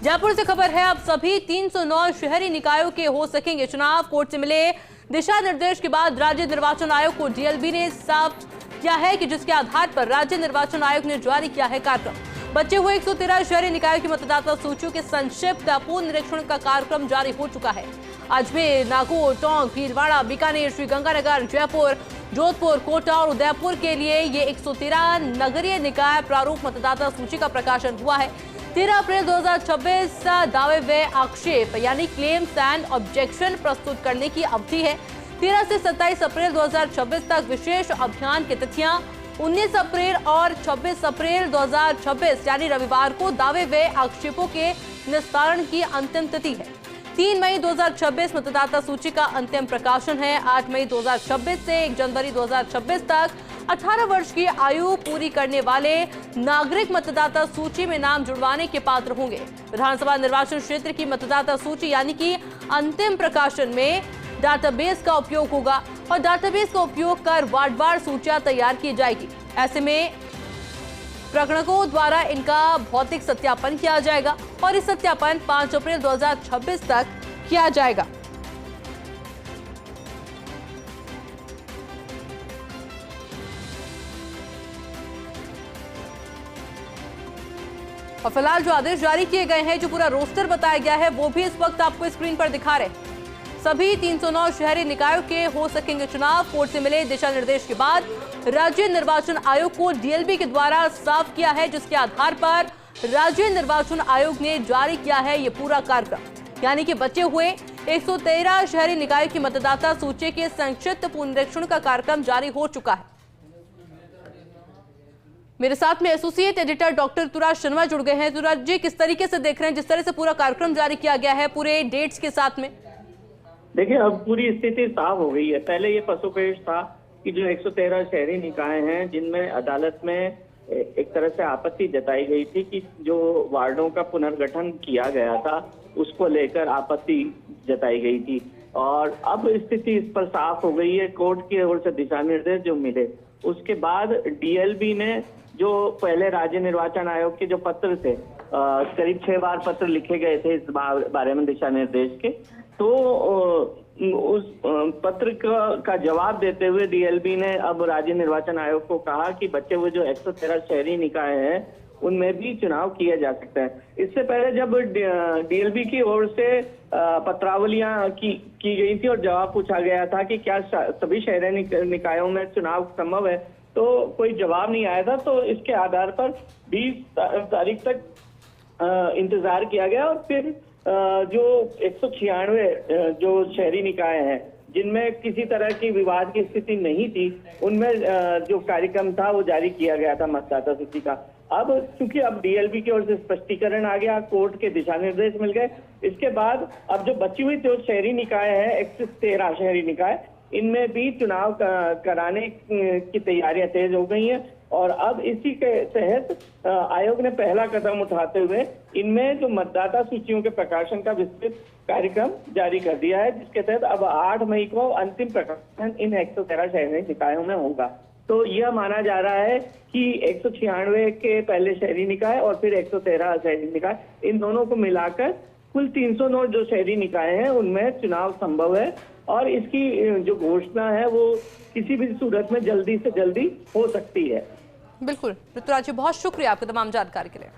जयपुर से खबर है, अब सभी 309 शहरी निकायों के हो सकेंगे चुनाव। कोर्ट से मिले दिशा निर्देश के बाद राज्य निर्वाचन आयोग को डीएलबी ने साफ किया है कि जिसके आधार पर राज्य निर्वाचन आयोग ने जारी किया है कार्यक्रम। बचे हुए 113 शहरी निकायों की मतदाता सूचियों के संक्षिप्त पुनरीक्षण का कार्यक्रम जारी हो चुका है। अजमेर, नागौर, टोंक, भीलवाड़ा, बीकानेर, श्रीगंगानगर, जयपुर, जोधपुर, कोटा और उदयपुर के लिए ये 113 नगरीय निकाय प्रारूप मतदाता सूची का प्रकाशन हुआ है। 13 अप्रैल 2026 दावे व आक्षेप यानी क्लेम्स एंड ऑब्जेक्शन प्रस्तुत करने की अवधि है। 13 से 27 अप्रैल 2026 तक विशेष अभियान की तिथियां। 19 अप्रैल और 26 अप्रैल 2026 यानी रविवार को दावे व आक्षेपों के निस्तारण की अंतिम तिथि है। 3 मई 2026 मतदाता सूची का अंतिम प्रकाशन है। 8 मई 2026 से 1 जनवरी 2026 तक 18 वर्ष की आयु पूरी करने वाले नागरिक मतदाता सूची में नाम जुड़वाने के पात्र होंगे। विधानसभा निर्वाचन क्षेत्र की मतदाता सूची यानी कि अंतिम प्रकाशन में डाटाबेस का उपयोग होगा और डाटाबेस का उपयोग कर वार्डवार सूचियां तैयार की जाएगी। ऐसे में प्रगणकों द्वारा इनका भौतिक सत्यापन किया जाएगा और इस सत्यापन 5 अप्रैल 2026 तक किया जाएगा। और फिलहाल जो आदेश जारी किए गए हैं, जो पूरा रोस्टर बताया गया है, वो भी इस वक्त आपको स्क्रीन पर दिखा रहे हैं। सभी 309 शहरी निकायों के हो सकेंगे चुनाव। कोर्ट से मिले दिशा निर्देश के बाद राज्य निर्वाचन आयोग को डीएलबी के द्वारा साफ किया है, जिसके आधार पर राज्य निर्वाचन आयोग ने जारी किया है ये पूरा कार्यक्रम। यानी कि बचे हुए 113 शहरी निकायों की मतदाता सूची के संक्षिप्त पुनरीक्षण का कार्यक्रम जारी हो चुका है। मेरे साथ में एसोसिएट एडिटर डॉक्टर तुराज शर्मा जुड़ गए हैं। तुराज जी, किस तरीके से देख रहे हैं जिस तरह से पूरा कार्यक्रम जारी किया गया है पूरे डेट्स के साथ में? देखिए, अब पूरी स्थिति साफ हो गई है। पहले ये पसोपेश था कि जो 113 शहरी निकाय हैं, जिनमें अदालत में एक तरह से आपत्ति जताई गई थी कि जो वार्डों का पुनर्गठन किया गया था उसको लेकर आपत्ति जताई गई थी, और अब स्थिति इस पर साफ हो गई है। कोर्ट की ओर से दिशा निर्देश जो मिले उसके बाद डीएलबी ने जो पहले राज्य निर्वाचन आयोग के जो पत्र थे, करीब 6 बार पत्र लिखे गए थे इस बारे में दिशा निर्देश के, तो उस पत्र का जवाब देते हुए डीएलबी ने अब राज्य निर्वाचन आयोग को कहा कि बचे हुए जो 113 शहरी निकाय हैं उनमें भी चुनाव किया जा सकता है। इससे पहले जब डीएलबी की ओर से पत्रावलियां की गई थी और जवाब पूछा गया था कि क्या सभी शहरी निकायों में चुनाव संभव है, तो कोई जवाब नहीं आया था। तो इसके आधार पर 20 तारीख तक इंतजार किया गया और फिर जो 196 जो शहरी निकाय हैं जिनमें किसी तरह की विवाद की स्थिति नहीं थी, उनमें जो कार्यक्रम था वो जारी किया गया था मतदाता सूची का। अब चूंकि अब डीएलबी की ओर से स्पष्टीकरण आ गया, कोर्ट के दिशा निर्देश मिल गए, इसके बाद अब जो बची हुई जो शहरी निकाय है 113 शहरी निकाय, इनमें भी चुनाव कराने की तैयारियां तेज हो गई हैं। और अब इसी के तहत आयोग ने पहला कदम उठाते हुए इनमें जो मतदाता सूचियों के प्रकाशन का विस्तृत कार्यक्रम जारी कर दिया है, जिसके तहत अब 8 मई को अंतिम प्रकाशन इन 113 शहरी निकायों में होगा। तो यह माना जा रहा है कि 196 के पहले शहरी निकाय और फिर 113 शहरी निकाय, इन दोनों को मिलाकर कुल 309 जो शहरी निकाय हैं उनमें चुनाव संभव है, और इसकी जो घोषणा है वो किसी भी सूरत में जल्दी से जल्दी हो सकती है। बिल्कुल ऋतुराज जी, बहुत शुक्रिया आपकी तमाम जानकारी के लिए।